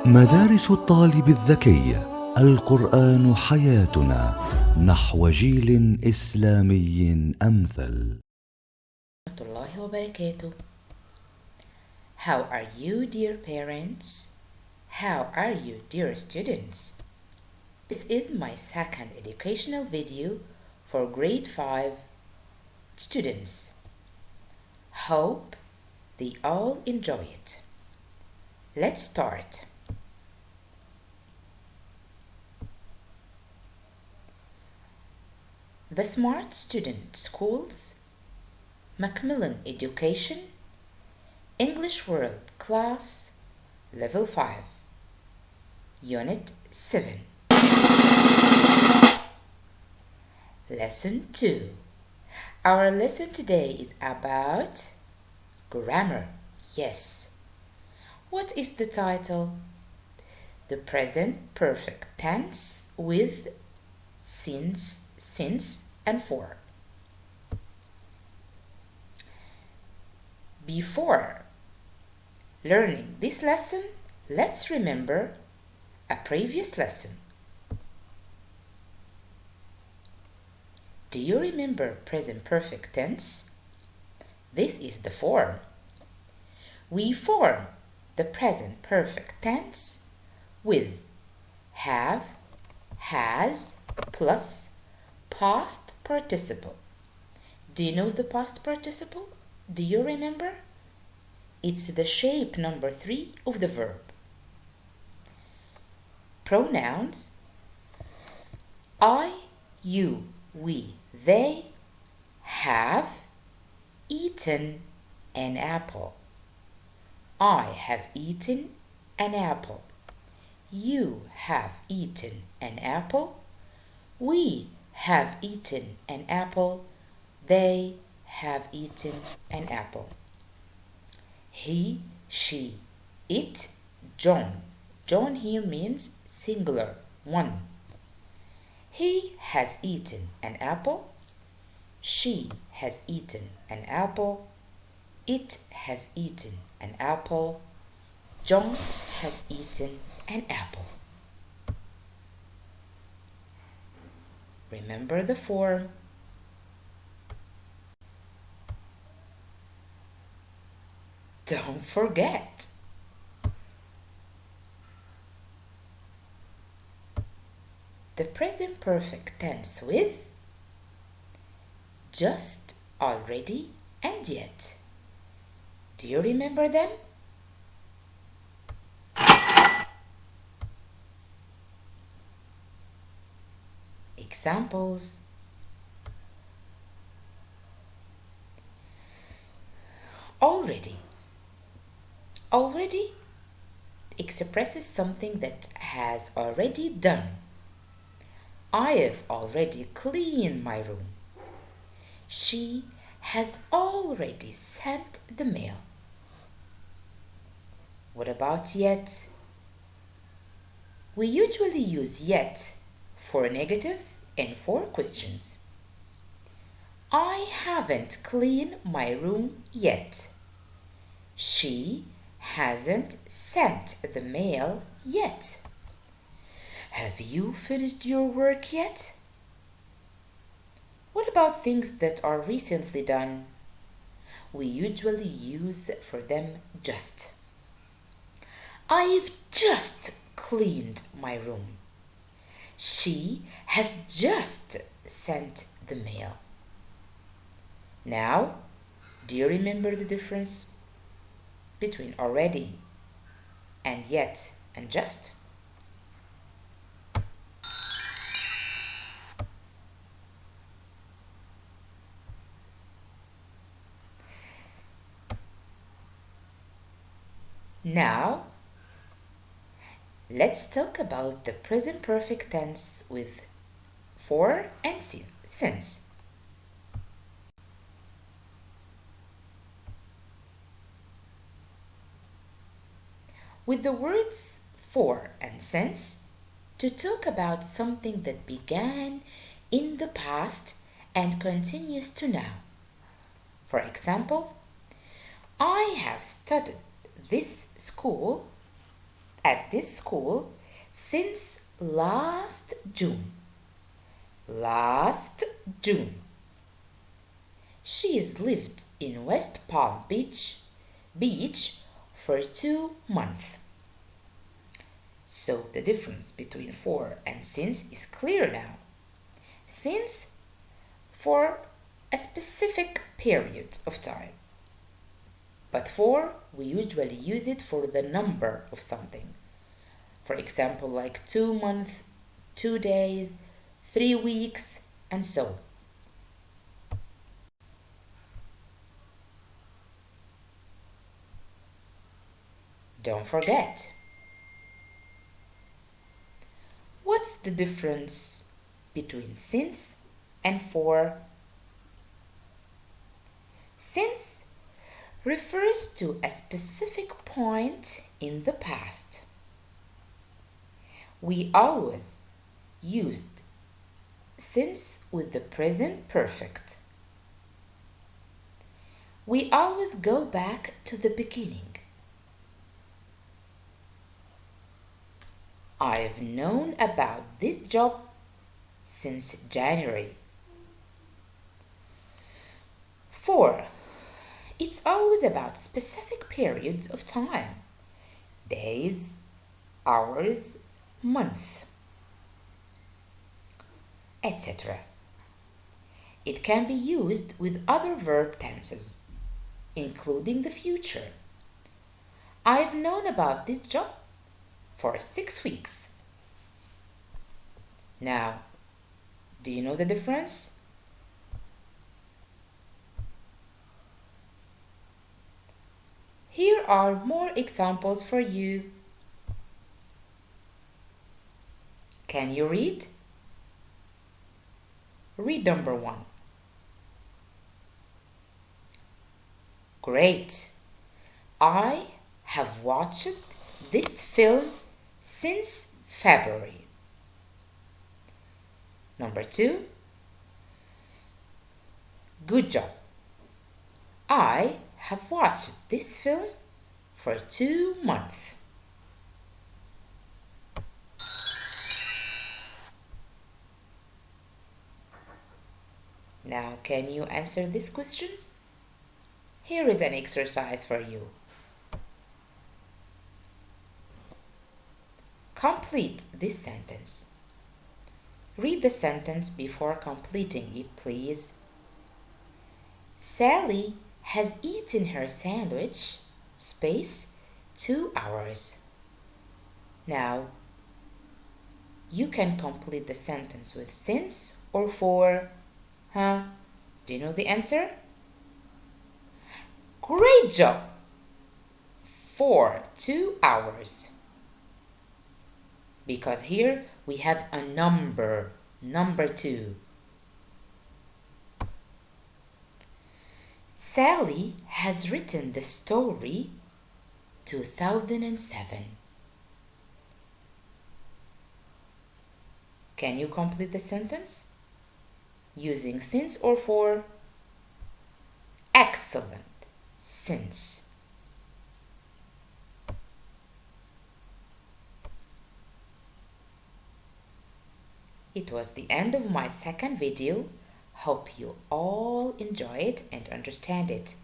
مدارس الطالب الذكي. القرآن حياتنا نحو جيل إسلامي أمثل. ورحمة الله وبركاته. How are you, dear parents? How are you, dear students? This is my second educational video for grade 5 students. Hope they all enjoy it. Let's start. The Smart Student Schools, Macmillan Education, English World Class, Level 5, Unit 7. Lesson 2. Our lesson today is about grammar. Yes. What is the title? The present perfect tense with since, and for. Before learning this lesson, let's remember a previous lesson. Do you remember present perfect tense? This is the form. We form the present perfect tense with have, has, plus past participle. Do you know the past participle? Do you remember? It's the shape number 3 of the verb. Pronouns: I, you, we, they have eaten an apple. I have eaten an apple. You have eaten an apple. We have eaten an apple. They have eaten an apple. He, she, it, John. John here means singular, one. He has eaten an apple. She has eaten an apple. It has eaten an apple. John has eaten an apple. Remember the form. Don't forget. The present perfect tense with just, already, and yet. Do you remember them? Examples: already. Already expresses something that has already done. I have already cleaned my room. She has already sent the mail. What about yet? We usually use yet for negatives and for questions. I haven't cleaned my room yet. She hasn't sent the mail yet. Have you finished your work yet? What about things that are recently done? We usually use for them just. I've just cleaned my room. She has just sent the mail. Now, do you remember the difference between already and yet and just? Now, let's talk about the present perfect tense with for and since. With the words for and since, to talk about something that began in the past and continues to now. For example, I have studied this school at this school since last June. Last June. She's lived in West Palm Beach for 2 months. So the difference between for and since is clear now. Since for a specific period of time. But for, we usually use it for the number of something. For example, like 2 months, 2 days, 3 weeks, and so. Don't forget. What's the difference between since and for? Since refers to a specific point in the past. We always used since with the present perfect. We always go back to the beginning. I've known about this job since January. For, it's always about specific periods of time, days, hours, months, etc. It can be used with other verb tenses, including the future. I've known about this job for 6 weeks. Now, do you know the difference? Here are more examples for you. Can you read? Read number 1. Great. I have watched this film since February. Number 2. Good job. I have watched this film for 2 months. Now, can you answer these questions? Here is an exercise for you. Complete this sentence. Read the sentence before completing it, please. Sally has eaten her sandwich, 2 hours. Now, you can complete the sentence with since or for. Do you know the answer? Great job! For 2 hours. Because here we have a number 2. Sally has written the story 2007. Can you complete the sentence using since or for? Excellent. Since. It was the end of my second video. Hope you all enjoy it and understand it.